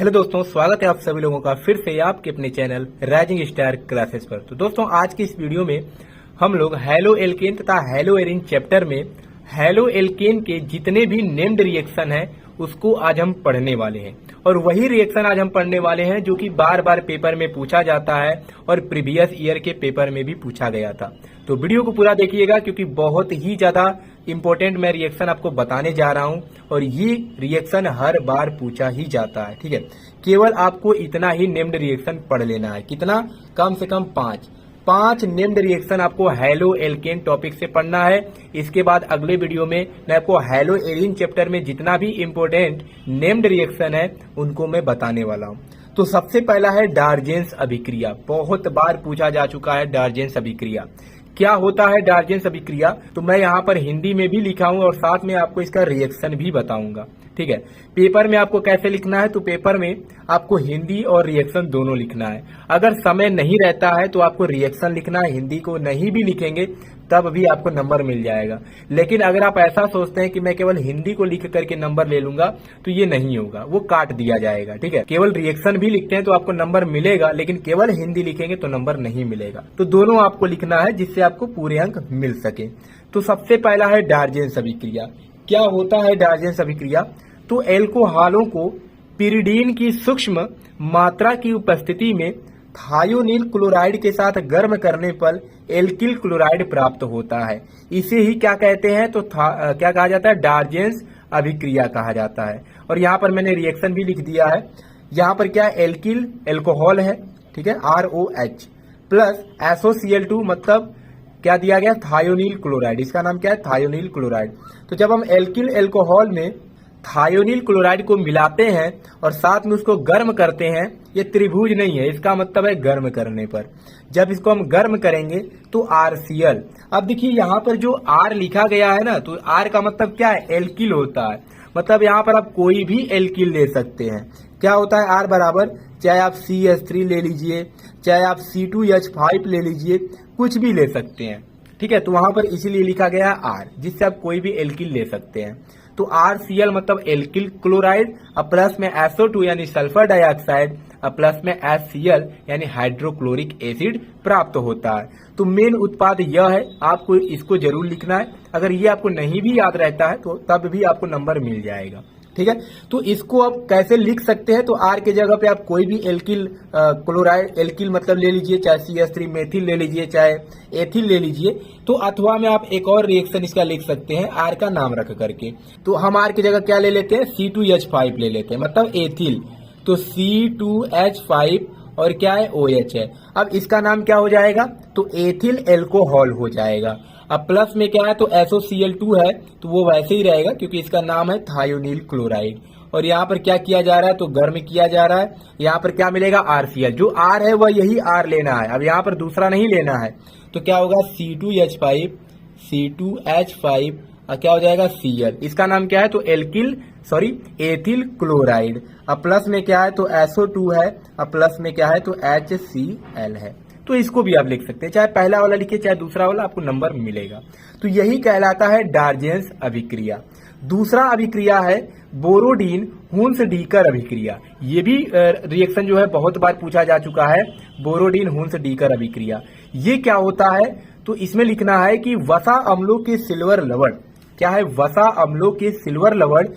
Hello दोस्तों, स्वागत है आप सभी लोगों का फिर से आपके अपने चैनल राइजिंग स्टार क्लासेस पर। तो दोस्तों, आज की इस वीडियो में हम लोग हैलो एल्केन तथा हैलो एरीन चैप्टर में हैलो एल्केन के जितने भी नेम्ड रिएक्शन है उसको आज हम पढ़ने वाले हैं। और वही रिएक्शन आज हम पढ़ने वाले हैं जो कि बार बार पेपर में पूछा जाता है और प्रीवियस ईयर के पेपर में भी पूछा गया था। तो वीडियो को पूरा देखिएगा क्योंकि बहुत ही ज्यादा इंपॉर्टेंट मैं रिएक्शन आपको बताने जा रहा हूं और ये रिएक्शन हर बार पूछा ही जाता है। ठीक है, केवल आपको इतना ही नेम्ड रिएक्शन पढ़ लेना है। कितना? कम से कम पांच नेम्ड रिएक्शन आपको हैलो एल्केन टॉपिक से पढ़ना है। इसके बाद अगले वीडियो में मैं आपको हैलो एरीन चैप्टर में जितना भी इंपॉर्टेंट नेम्ड रिएक्शन है उनको मैं बताने वाला हूं। तो सबसे पहला है डार्जेंस अभिक्रिया। बहुत बार पूछा जा चुका है डार्जेंस अभिक्रिया। क्या होता है डार्जेंस अभिक्रिया? तो मैं यहाँ पर हिंदी में भी लिखा हूँ और साथ में आपको इसका रिएक्शन भी बताऊंगा। ठीक है, पेपर में आपको कैसे लिखना है? तो पेपर में आपको हिंदी और रिएक्शन दोनों लिखना है। अगर समय नहीं रहता है तो आपको रिएक्शन लिखना है, हिंदी को नहीं भी लिखेंगे तब भी आपको नंबर मिल जाएगा। लेकिन अगर आप ऐसा सोचते हैं कि मैं केवल हिंदी को लिख करके नंबर ले लूंगा तो ये नहीं होगा, वो काट दिया जाएगा। ठीक है, केवल रिएक्शन भी लिखते हैं तो आपको नंबर मिलेगा, लेकिन केवल हिंदी लिखेंगे तो नंबर नहीं मिलेगा। तो दोनों आपको लिखना है जिससे आपको पूरे अंक मिल सके। तो सबसे पहला है डार्जेंस अभिक्रिया। क्या होता है डार्जेंस अभिक्रिया? तो एल्कोहलों को पिरिडीन की सूक्ष्म मात्रा की उपस्थिति में थायोनील क्लोराइड के साथ गर्म करने पर एल्किल क्लोराइड प्राप्त होता है। इसे ही क्या कहते हैं? तो क्या कहा जाता है? डार्जेंस अभिक्रिया कहा जाता है। और यहाँ पर मैंने रिएक्शन भी लिख दिया है। यहाँ पर क्या है? एल्किल एल्कोहल है, ठीक है, ROH प्लस SOCl2 मतलब क्या दिया गया? थायोनील क्लोराइड। इसका नाम क्या है? थायोनील क्लोराइड। तो जब हम एल्किल एल्कोहल में थायोनील क्लोराइड को मिलाते हैं और साथ में उसको गर्म करते हैं, ये त्रिभुज नहीं है, इसका मतलब है गर्म करने पर। जब इसको हम गर्म करेंगे तो RCl। अब देखिए यहाँ पर जो R लिखा गया है ना, तो R का मतलब क्या है? एल्किल होता है। मतलब यहाँ पर आप कोई भी एल्किल ले सकते हैं। क्या होता है? R बराबर, चाहे आप CH3 ले लीजिए, चाहे आप C2H5 ले लीजिए, कुछ भी ले सकते हैं। ठीक है, तो वहां पर इसीलिए लिखा गया R, जिससे आप कोई भी एल्किल ले सकते हैं। तो RCl मतलब एल्किल क्लोराइड, और प्लस में SO2 यानी सल्फर डाइऑक्साइड, और प्लस में HCl यानी हाइड्रोक्लोरिक एसिड प्राप्त होता है। तो मेन उत्पाद यह है, आपको इसको जरूर लिखना है। अगर ये आपको नहीं भी याद रहता है तो तब भी आपको नंबर मिल जाएगा। ठीक है, तो इसको आप कैसे लिख सकते हैं? तो R के जगह पे आप कोई भी एल्किल क्लोराइड, एल्किल मतलब ले लीजिए, चाहे CH3 मेथिल ले लीजिए, चाहे एथिल ले लीजिए। तो अथवा में आप एक और रिएक्शन इसका लिख सकते हैं R का नाम रख करके। तो हम R की जगह क्या ले लेते हैं? C2H5 ले लेते हैं, मतलब एथिल। तो C2H5 और क्या है? OH है। अब इसका नाम क्या हो जाएगा? तो एथिल एल्कोहल हो जाएगा। अब प्लस में क्या है? तो SOCl2 है, तो वो वैसे ही रहेगा क्योंकि इसका नाम है थायोनील क्लोराइड। और यहाँ पर क्या किया जा रहा है? तो गर्म किया जा रहा है। यहाँ पर क्या मिलेगा? RCl। जो R है वह यही R लेना है, अब यहाँ पर दूसरा नहीं लेना है। तो क्या होगा? C2H5 और क्या हो जाएगा? Cl। इसका नाम क्या है? तो एथिल क्लोराइड। अब प्लस में क्या है? तो SO2 है, अब प्लस में क्या है? तो HCl है। तो इसको भी आप लिख सकते हैं, चाहे पहला वाला लिखिए चाहे दूसरा वाला, आपको नंबर मिलेगा। तो यही कहलाता है डार्जेंस अभिक्रिया। दूसरा अभिक्रिया है बोरोडीन हुन्स-डीकर अभिक्रिया। ये भी रिएक्शन जो है बहुत बार पूछा जा चुका है, बोरोडीन हुन्स-डीकर अभिक्रिया। ये क्या होता है? तो इसमें लिखना है कि वसा अम्लों के सिल्वर लवण, क्या है? वसा अम्लों के सिल्वर लवण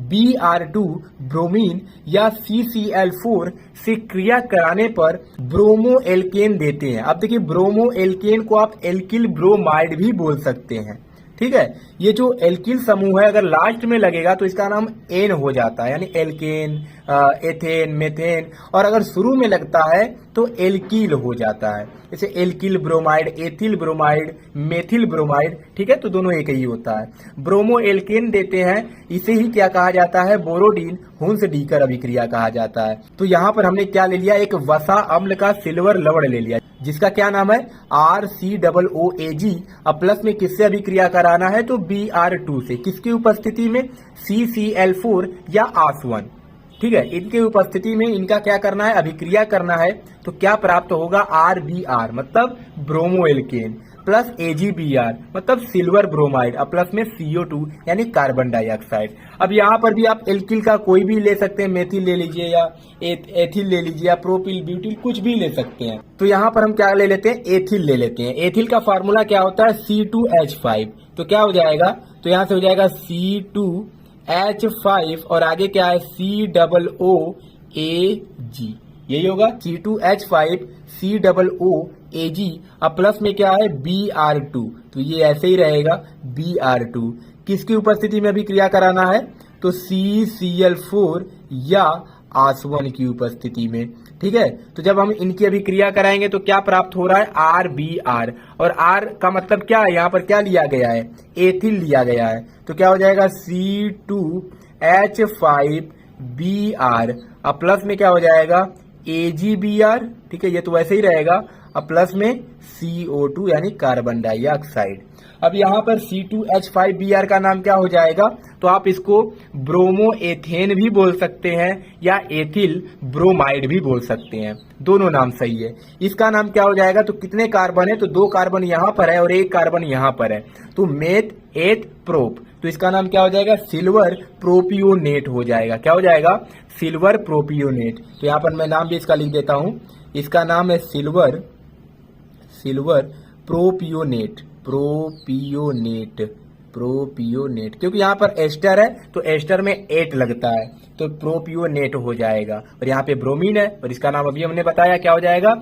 Br2 ब्रोमीन या CCl4 से क्रिया कराने पर ब्रोमो एल्केन देते हैं। अब देखिए, ब्रोमो एल्केन को आप एल्किल ब्रोमाइड भी बोल सकते हैं। ठीक है, ये जो एल्किल समूह है अगर लास्ट में लगेगा तो इसका नाम एन हो जाता है, यानी एल्केन, एथेन, मेथेन। और अगर शुरू में लगता है तो एल्कील हो जाता है, जैसे alkyl bromide, ethyl bromide, methyl bromide. ठीक है, तो दोनों एक ही होता है। ब्रोमो एल्केन देते हैं, इसे ही क्या कहा जाता है? बोरोडीन हुन्स-डीकर अभिक्रिया कहा जाता है। तो यहाँ पर हमने क्या ले लिया? एक वसा अम्ल का सिल्वर लवण ले लिया, जिसका क्या नाम है? RCOOAG। अब प्लस में किससे अभिक्रिया कराना है? तो Br2 से। किसकी उपस्थिति में? CCl4 या आसवन। ठीक है, इनके उपस्थिति में इनका क्या करना है? अभिक्रिया करना है। तो क्या प्राप्त होगा? RBr मतलब ब्रोमो एल्केन। प्लस AgBr मतलब सिल्वर ब्रोमाइड और प्लस में CO2 यानी कार्बन डाइऑक्साइड। अब यहाँ पर भी आप एल्किल का कोई भी ले सकते हैं, मेथिल ले लीजिए या एथिल ले लीजिए या प्रोपिल ब्यूटिल कुछ भी ले सकते हैं। तो यहाँ पर हम क्या ले लेते हैं, एथिल ले लेते हैं। एथिल का फार्मूला क्या होता है, C2H5। तो क्या हो जाएगा, तो यहाँ से हो जाएगा C2H5 और आगे क्या है COOAG, यही होगा C2H5 COOAG। अब प्लस में क्या है Br2, तो ये ऐसे ही रहेगा Br2। किसकी उपस्थिति में भी क्रिया कराना है, तो CCl4 या आसवन की उपस्थिति में। ठीक है, तो जब हम इनकी अभी क्रिया कराएंगे तो क्या प्राप्त हो रहा है, RBr। और R का मतलब क्या है, यहाँ पर क्या लिया गया है, एथिल लिया गया है। तो क्या हो जाएगा C2H5Br। अब प्लस में क्या हो जाएगा AgBr। ठीक है, ये तो वैसे ही रहेगा। अब प्लस में CO2 यानी कार्बन डाइऑक्साइड। अब यहाँ पर C2H5Br का नाम क्या हो जाएगा, तो आप इसको ब्रोमो एथेन भी बोल सकते हैं या एथिल ब्रोमाइड भी बोल सकते हैं, दोनों नाम सही है। इसका नाम क्या हो जाएगा, तो कितने कार्बन है, तो 2 कार्बन यहाँ पर है और 1 कार्बन यहाँ पर है, तो मेथ एथ प्रोप। तो इसका नाम क्या हो जाएगा, सिल्वर प्रोपियोनेट हो जाएगा। क्या हो जाएगा, सिल्वर प्रोपियोनेट। तो यहाँ पर मैं नाम भी इसका लिख देता हूं, इसका नाम है सिल्वर प्रोपियोनेट। प्रोपियोनेट क्योंकि यहाँ पर एस्टर है तो एस्टर में एट लगता है, तो प्रोपियोनेट हो जाएगा। और यहाँ पे ब्रोमीन है और इसका नाम अभी हमने बताया क्या हो जाएगा,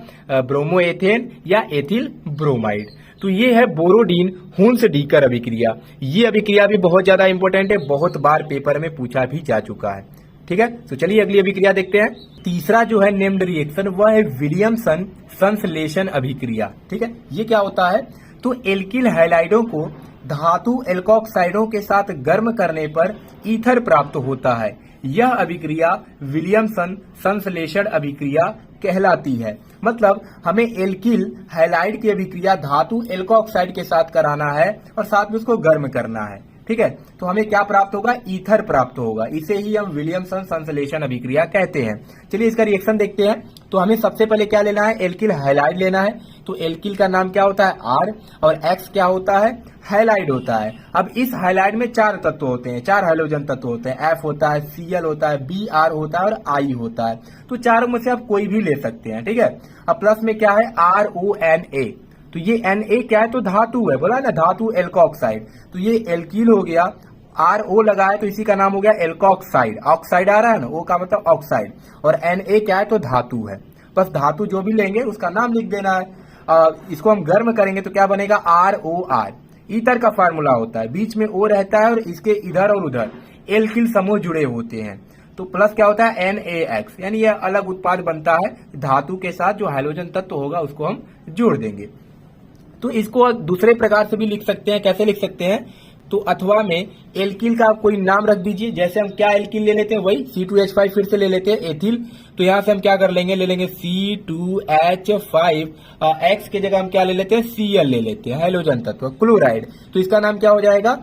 ब्रोमो एथेन या एथिल ब्रोमाइड। तो ये है बोरोडीन हुन्स डीकर अभिक्रिया। ये अभिक्रिया भी बहुत ज्यादा इंपॉर्टेंट है, बहुत बार पेपर में पूछा भी जा चुका है। ठीक है, तो चलिए अगली अभिक्रिया देखते हैं। तीसरा जो है नेम्ड रिएक्शन वह है विलियमसन संश्लेषण अभिक्रिया। ठीक है, ये क्या होता है, तो एल्किल हैलाइडों को धातु एल्कोक्साइडों के साथ गर्म करने पर ईथर प्राप्त होता है। यह अभिक्रिया विलियमसन संश्लेषण अभिक्रिया कहलाती है। मतलब हमें एल्किल हैलाइड की अभिक्रिया धातु एल्कोक्साइड के साथ कराना है और साथ में उसको गर्म करना है। ठीक है, तो हमें क्या प्राप्त होगा, ईथर प्राप्त होगा। इसे ही हम विलियमसन संश्लेषण अभिक्रिया कहते हैं। चलिए इसका रिएक्शन देखते हैं। तो हमें सबसे पहले क्या लेना है, एल्किल हैलाइड लेना है। तो एल्किल का नाम क्या होता है, R, और X क्या होता है, हैलाइड होता है। अब इस हैलाइड में 4 तत्व होते हैं, 4 हाइड्रोजन तत्व होते हैं। F होता है, Cl होता है, Br होता है और I होता है। तो चारों में से आप कोई भी ले सकते हैं। ठीक है, अब प्लस में क्या है, RONA। तो ये Na क्या है, तो धातु है, बोला ना, धातु एल्कोक्साइड। तो ये एल्किल हो गया, RO लगा है तो इसी का नाम हो गया एल्कोक्साइड। ऑक्साइड आ रहा है ना, O का मतलब ऑक्साइड, और Na क्या है, तो धातु है। बस धातु जो भी लेंगे उसका नाम लिख देना है। इसको हम गर्म करेंगे तो क्या बनेगा, ROR। ईथर का फार्मूला होता है, बीच में O रहता है और इसके इधर और उधर एल्किल समूह जुड़े होते हैं। तो प्लस क्या होता है, NaX, यानी यह अलग उत्पाद बनता है धातु के साथ, जो हाइड्रोजन तत्व होगा उसको हम जोड़ देंगे। तो इसको दूसरे प्रकार से भी लिख सकते हैं। कैसे लिख सकते हैं, तो अथवा में एल्किल का कोई नाम रख दीजिए। जैसे हम क्या एल्किल ले लेते हैं, वही C2H5 फिर से ले लेते हैं एथिल। तो यहां से हम क्या कर लेंगे, ले लेंगे C2H5, X के जगह हम क्या ले लेते हैं, Cl ले लेते हैं, हाइड्रोजन तत्व क्लोराइड। तो इसका नाम क्या हो जाएगा,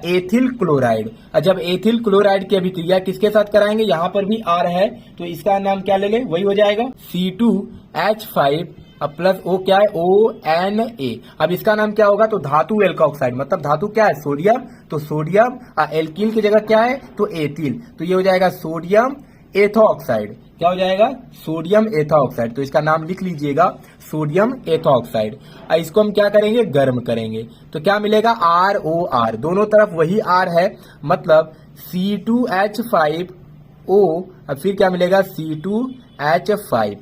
एथिल क्लोराइड। जब एथिल क्लोराइड की अभिक्रिया किसके साथ कराएंगे, यहाँ पर भी R है तो इसका नाम क्या ले लें, वही हो जाएगा C2H5 अब प्लस O क्या है, ONA। अब इसका नाम क्या होगा, तो धातु एल्कोक्साइड, मतलब धातु क्या है, सोडियम। तो सोडियम एल्किल की जगह क्या है, तो एथिल। तो ये हो जाएगा सोडियम एथोक्साइड। क्या हो जाएगा, सोडियम एथोक्साइड। तो इसका नाम लिख लीजिएगा, सोडियम एथोक्साइड। इसको हम क्या करेंगे, गर्म करेंगे तो क्या मिलेगा, ROR। दोनों तरफ वही R है, मतलब C2H5O। अब फिर क्या मिलेगा, C2H5।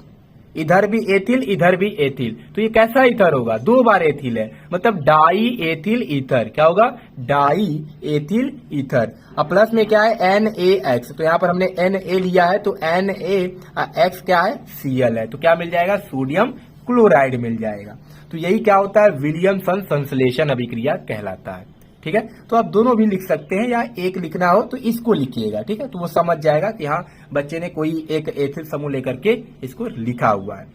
इधर भी एथिल, इधर भी एथिल। तो ये कैसा ईथर होगा, 2 बार एथिल है, मतलब डाई एथिल ईथर। क्या होगा, डाई एथिल ईथर। अब प्लस में क्या है, NaX। तो यहाँ पर हमने Na लिया है तो NaX क्या है, Cl है। तो क्या मिल जाएगा, सोडियम क्लोराइड मिल जाएगा। तो यही क्या होता है, विलियमसन संश्लेषण अभिक्रिया कहलाता है। ठीक है, तो आप दोनों भी लिख सकते हैं, या एक लिखना हो तो इसको लिखिएगा। ठीक है, तो वो समझ जाएगा कि हाँ बच्चे ने कोई एक एथिल समूह लेकर के इसको लिखा हुआ है।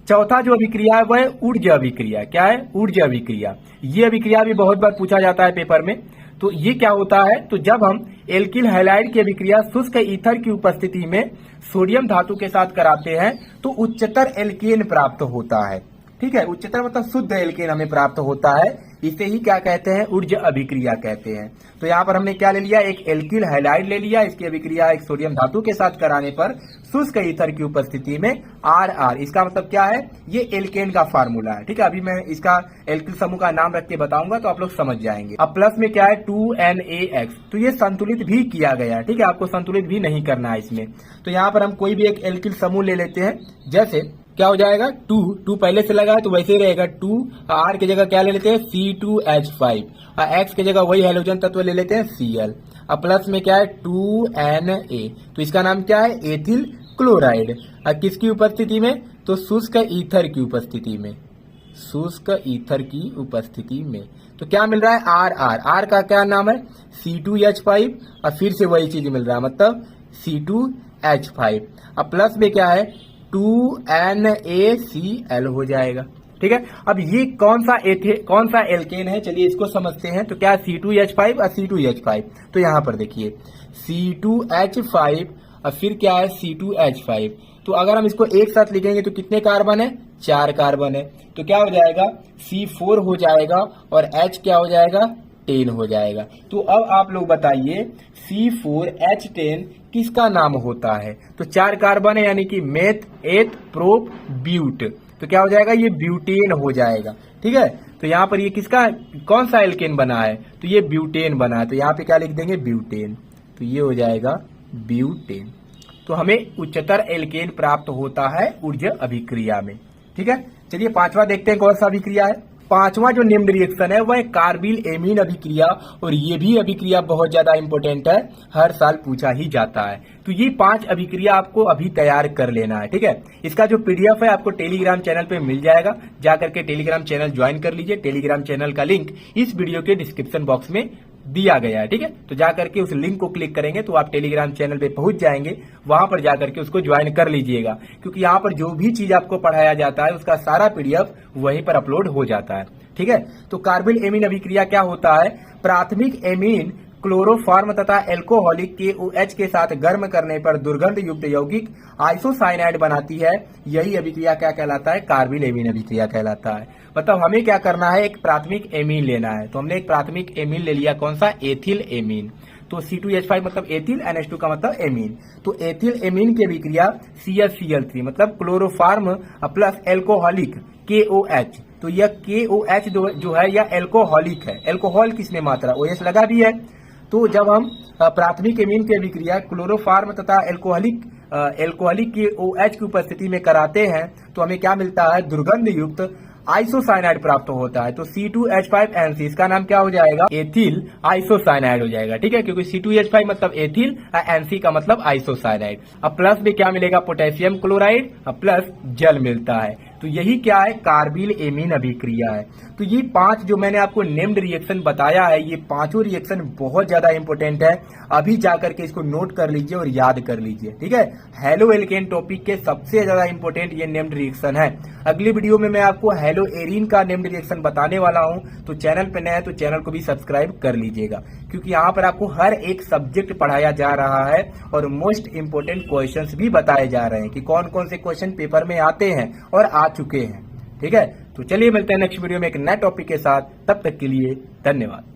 चौथा जो अभिक्रिया है वह है ऊर्जा अभिक्रिया। क्या है, ऊर्जा अभिक्रिया। ये अभिक्रिया भी बहुत बार पूछा जाता है पेपर में। तो ये क्या होता है, तो जब हम एल्किल हैलाइड की अभिक्रिया शुष्क ईथर की उपस्थिति में सोडियम धातु के साथ कराते हैं तो उच्चतर एल्केन प्राप्त होता है। ठीक है, उच्चतर मतलब शुद्ध एल्केन हमें प्राप्त होता है। इसे ही क्या कहते हैं, ऊर्ज अभिक्रिया कहते हैं। तो यहाँ पर हमने क्या ले लिया, एक एल्किल हैलाइड ले लिया, इसकी अभिक्रिया एक सोडियम धातु के साथ कराने पर शुष्क ईथर की उपस्थिति में RR, इसका मतलब क्या है, ये एल्केन का फार्मूला है। ठीक है, अभी मैं इसका एल्किल समूह का नाम रख के बताऊंगा तो आप लोग समझ जाएंगे। अब प्लस में क्या है 2NaX, तो ये संतुलित भी किया गया है। ठीक है, आपको संतुलित भी नहीं करना है इसमें। तो यहाँ पर हम कोई भी एक एल्किल समूह ले लेते हैं, जैसे क्या हो जाएगा, 2 पहले से लगा है तो वैसे ही रहेगा 2, R की जगह क्या ले लेते हैं C2H5, और X की जगह वही हैलोजन तत्व ले लेते हैं Cl। अब प्लस में क्या है 2Na, तो इसका नाम क्या है, एथिल क्लोराइड। और किसकी उपस्थिति में, तो शुष्क ईथर की उपस्थिति में, शुष्क ईथर की उपस्थिति में। तो क्या मिल रहा है, R का क्या नाम है C2H5, और फिर से वही चीज मिल रहा है, मतलब C2H5। अब प्लस में क्या है 2NaCl हो जाएगा। ठीक है, अब ये कौन सा एल्केन है, चलिए इसको समझते हैं। तो क्या C2H5 और C2H5, तो यहाँ पर देखिए C2H5 और फिर क्या है C2H5। तो अगर हम इसको एक साथ लिखेंगे तो कितने कार्बन है, 4 कार्बन है। तो क्या हो जाएगा, C4 हो जाएगा और H क्या हो जाएगा, 10 हो जाएगा। तो अब आप लोग बताइए C4H10 किसका नाम होता है, तो 4 कार्बन है, यानी कि मेथ एथ प्रोप ब्यूट, तो क्या हो जाएगा, ये ब्यूटेन हो जाएगा। ठीक है, तो यहाँ पर ये किसका, कौन सा एल्केन बना है, तो ये ब्यूटेन बना है। तो यहाँ पे क्या लिख देंगे, ब्यूटेन, तो ये हो जाएगा ब्यूटेन। तो हमें उच्चतर एल्केन प्राप्त होता है ऊर्ज अभिक्रिया में। ठीक है, चलिए पांचवा देखते हैं कौन सा अभिक्रिया है। पांचवा जो निम्न रिएक्शन है वह है कार्बिल एमीन अभिक्रिया, और ये भी अभिक्रिया बहुत ज्यादा इंपॉर्टेंट है, हर साल पूछा ही जाता है। तो ये 5 अभिक्रिया आपको अभी तैयार कर लेना है। ठीक है, इसका जो PDF है आपको टेलीग्राम चैनल पे मिल जाएगा, जाकर के टेलीग्राम चैनल ज्वाइन कर लीजिए। टेलीग्राम चैनल का लिंक इस वीडियो के डिस्क्रिप्शन बॉक्स में दिया गया है। ठीक है, तो जाकर के उस लिंक को क्लिक करेंगे तो आप टेलीग्राम चैनल पे पहुंच जाएंगे, वहां पर जाकर के उसको ज्वाइन कर लीजिएगा, क्योंकि यहाँ पर जो भी चीज आपको पढ़ाया जाता है उसका सारा PDF वहीं पर अपलोड हो जाता है। ठीक है, तो कार्बिल एमीन अभिक्रिया क्या होता है, प्राथमिक एमीन क्लोरोफॉर्म तथा एल्कोहलिक KOH के साथ गर्म करने पर दुर्गंध युक्त यौगिक आइसोसाइनाइड बनाती है। यही अभिक्रिया क्या कहलाता है, कार्बिल एमीन अभिक्रिया कहलाता है। मतलब हमें क्या करना है, एक प्राथमिक एमीन लेना है। तो हमने एक प्राथमिक एमीन ले लिया, कौन सा, एथिल एमीन। तो C2H5 मतलब एथिल, NH2 का मतलब एमीन। तो एथिल एमीन की अभिक्रिया CH-Cl3 मतलब क्लोरोफॉर्म प्लस एल्कोहलिक KOH। तो यह KOH जो है यह एल्कोहलिक है, एल्कोहल किसमें मात्रा OH लगा भी है। तो जब हम प्राथमिक एमीन की अभिक्रिया क्लोरोफॉर्म तथा एल्कोहलिक KOH की उपस्थिति में कराते हैं तो हमें क्या मिलता है, दुर्गंध युक्त आइसोसाइनाइड प्राप्त होता है। तो C2H5NC, इसका नाम क्या हो जाएगा, एथिल आइसोसाइनाइड हो जाएगा। ठीक है, क्योंकि C2H5 मतलब एथिल, NC का मतलब आइसोसाइनाइड। अब प्लस में क्या मिलेगा, पोटेशियम क्लोराइड, प्लस जल मिलता है। तो यही क्या है, कार्बिल एमीन अभिक्रिया है। तो ये 5 जो मैंने आपको नेम्ड रिएक्शन बताया है, ये पांचों रिएक्शन बहुत ज्यादा इंपॉर्टेंट है। अभी जाकर के इसको नोट कर लीजिए और याद कर लीजिए। ठीक है, हेलो एल्केन टॉपिक के सबसे ज्यादा इंपॉर्टेंट ये नेम्ड रिएक्शन है। अगली वीडियो में मैं आपको हेलो एरीन का नेम्ड रिएक्शन बताने वाला हूं, तो चैनल पे नया है तो चैनल को भी सब्सक्राइब कर लीजिएगा, क्योंकि यहाँ पर आपको हर एक सब्जेक्ट पढ़ाया जा रहा है और मोस्ट इंपोर्टेंट क्वेश्चंस भी बताए जा रहे हैं कि कौन कौन से क्वेश्चन पेपर में आते हैं और आ चुके हैं। ठीक है, तो चलिए मिलते हैं नेक्स्ट वीडियो में एक नए टॉपिक के साथ, तब तक के लिए धन्यवाद।